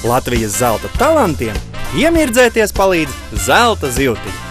Latvijas zelta talantiem iemirdzēties palīdz zelta zivtiņa.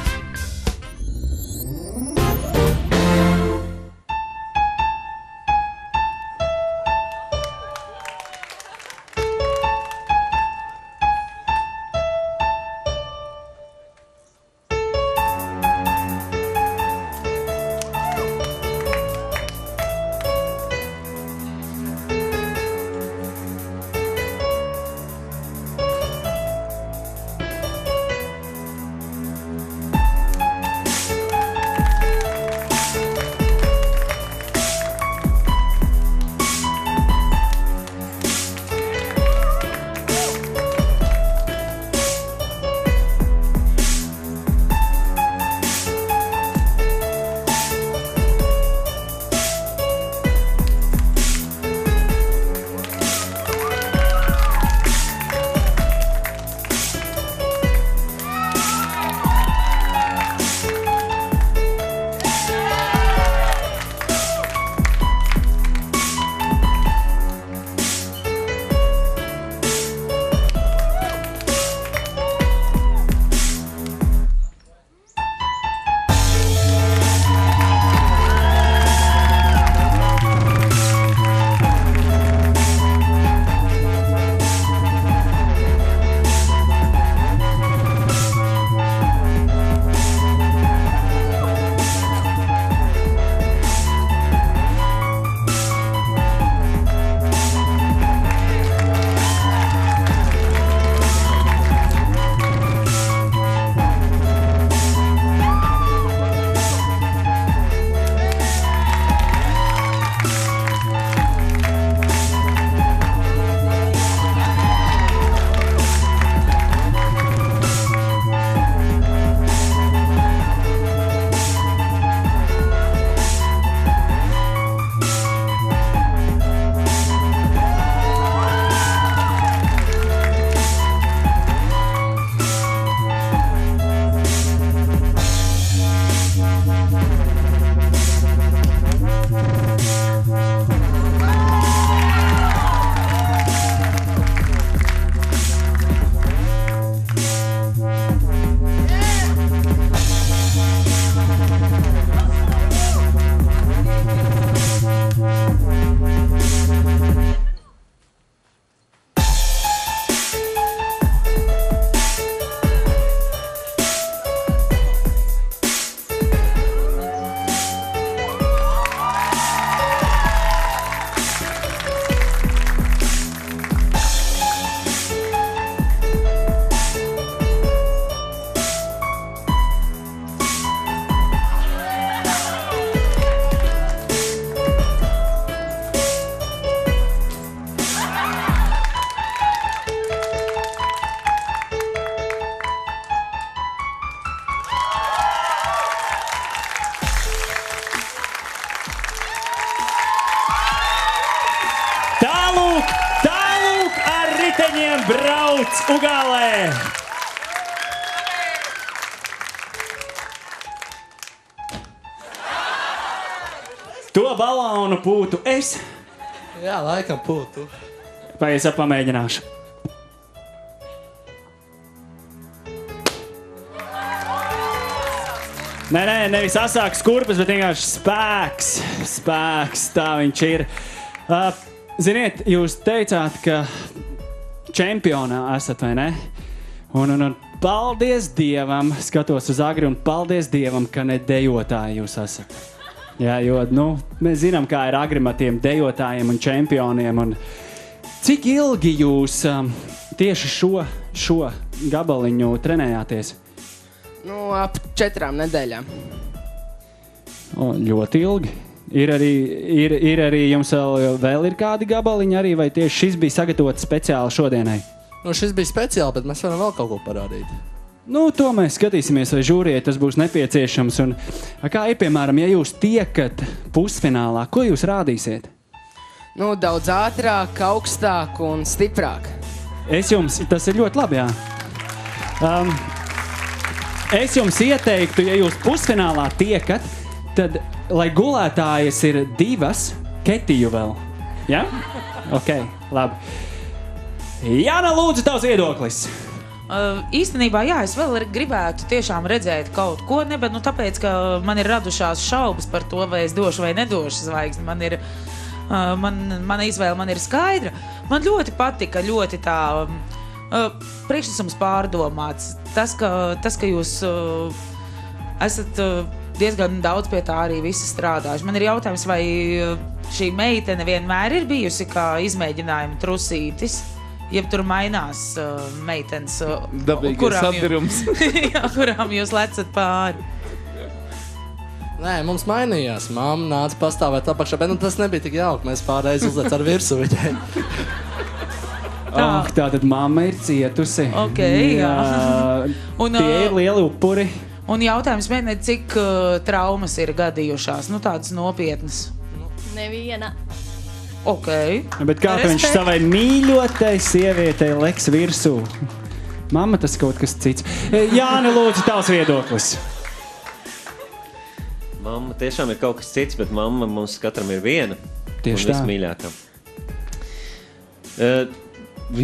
Tālūk ar riteņiem brauc Ugālē! To balonu pūtu es? Jā, laikam pūtu. Vai es pamēģināšu? Nē, nevis asāks kurpes, bet vienkārši spēks, tā viņš ir. Ziniet, jūs teicāt, ka čempionā esat, vai ne? Un paldies Dievam, skatos uz Agri, un paldies Dievam, ka ne dejotāji jūs esat. Jā, jo, mēs zinām, kā ir Agrimatiem dejotājiem un čempioniem, un cik ilgi jūs tieši šo gabaliņu trenējāties? Ap 4 nedēļām. Ļoti ilgi. Ir arī jums vēl ir kādi gabaliņi arī, vai tieši šis bija sagatavots speciāli šodienai? Šis bija speciāli, bet mēs varam vēl kaut ko parādīt. To mēs skatīsimies, vai žūrijai tas būs nepieciešams. Un, kā ir, piemēram, ja jūs tiekat pusfinālā, ko jūs rādīsiet? Daudz ātrāk, augstāk un stiprāk. Tas ir ļoti labi, jā. Es jums ieteiktu, ja jūs pusfinālā tiekat, tad, lai gulētājas ir 2, ketiju vēl. Ja? Ok, labi. Jāna, lūdzu, tavs viedoklis. Īstenībā, jā, es vēl gribētu tiešām redzēt kaut ko, bet tāpēc, ka man ir radušās šaubas par to, vai es došu vai nedošu zvaigzni. Mana izvēle man ir skaidra. Man ļoti patika, ļoti tā priekšnesums pārdomāts. Tas, ka jūs esat diezgan daudz pie tā arī visi strādājuši. Man ir jautājums, vai šī meitene vienmēr ir bijusi kā izmēģinājuma trusītis? Jeb tur mainās meitenes, kurām jūs lecat pāri. Nē, mums mainījās. Mamma nāca pastāvēt apakšā, bet tas nebija tik jauki. Mēs pārreiz uzlec ar virsu viņai. Tātad mamma ir cietusi. Jā. Tie ir lieli upuri. Un jautājums vienai, cik traumas ir gadījušās? Tādas nopietnas. Neviena. Bet kā viņš savai mīļotai sievietei leks virsū? Mamma, tas kaut kas cits. Jāni, lūdzu, tavs viedoklis. Mamma tiešām ir kaut kas cits, bet mamma mums katram ir viena. Tieši tā. Un vismīļākā.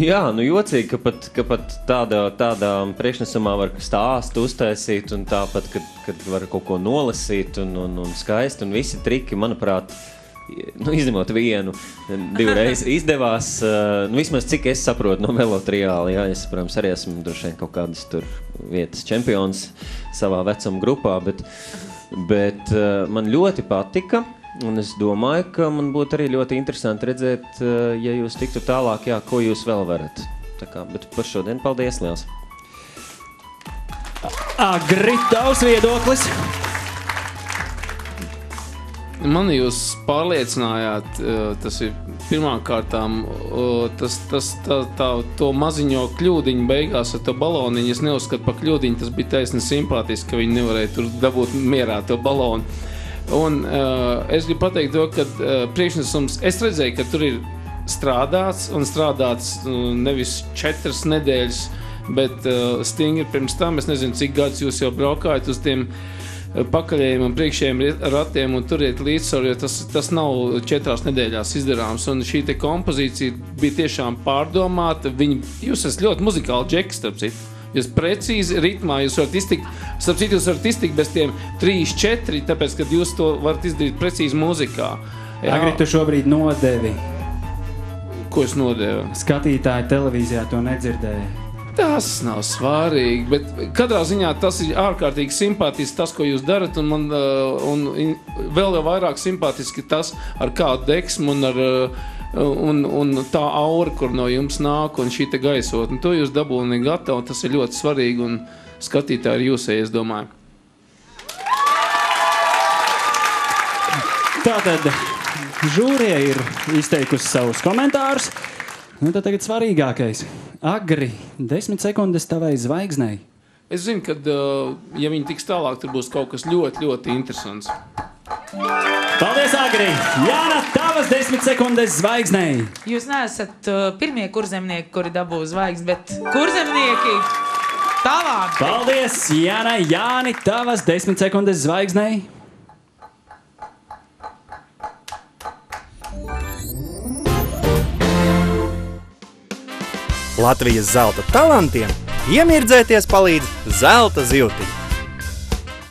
Jā, jocīgi, ka pat tādā priekšnesumā var stāstu uztaisīt un tāpat, kad var kaut ko nolasīt un skaisti un visi triki, manuprāt, izņemot vienu, divreiz izdevās. Vismaz cik es saprotu no velotriāla, jā, es, protams, arī esmu droši vien kaut kādas tur vietas čempions savā vecuma grupā, bet man ļoti patika, un es domāju, ka man būtu arī ļoti interesanti redzēt, ja jūs tiktu tālāk, jā, ko jūs vēl varat. Bet par šodien paldies liels. Agri, tavs viedoklis. Mani jūs pārliecinājāt, tas ir pirmkārtām, to maziņo kļūdiņu beigās ar to baloniņu. Es neuzskatu par kļūdiņu, tas bija taisni simpātiski, ka viņi nevarēja tur dabūt mierā to balonu. Un es gribu pateikt to, ka priekšnesums, es redzēju, ka tur ir strādāts nevis 4 nedēļas, bet stingri pirms tam. Es nezinu, cik gadus jūs jau braukājat uz tiem pakaļējiem un priekšējiem ratiem un turiet līdzsvaru, jo tas nav 4 nedēļās izdarāms. Un šī te kompozīcija bija tiešām pārdomāta. Jūs esat ļoti muzikāli džeki, starp citu. Jūs precīzi ritmā, jūs varat iztikt bez tiem 3-4, tāpēc, kad jūs to varat izdarīt precīzi muzikā. Agri, tu šobrīd nodevi. Ko es nodevu? Skatītāji televīzijā to nedzirdēja. Tas nav svarīgi, bet katrā ziņā tas ir ārkārtīgi simpātiski tas, ko jūs darat, un vēl jau vairāk simpātiski tas, ar kādu deksmu un tā aura, kur no jums nāk, un šī te gaisotne. To jūs dabūni gatavi, tas ir ļoti svarīgi, un skatītāji ir jūsēji, es domāju. Tātad žūrija ir izteikusi savus komentārus. Tad tagad svarīgākais. Agri, 10 sekundes tavai zvaigznei. Es zinu, ka, ja viņi tiks tālāk, tur būs kaut kas ļoti, ļoti interesants. Paldies, Agri! Jāna, tavas 10 sekundes zvaigznei. Jūs neesat pirmie kurzemnieki, kuri dabū zvaigzni, bet kurzemnieki talanti. Paldies, Jāna. Jāni, tavas 10 sekundes zvaigznei. Latvijas zelta talantiem iemirdzēties palīdz zelta zivtiņi.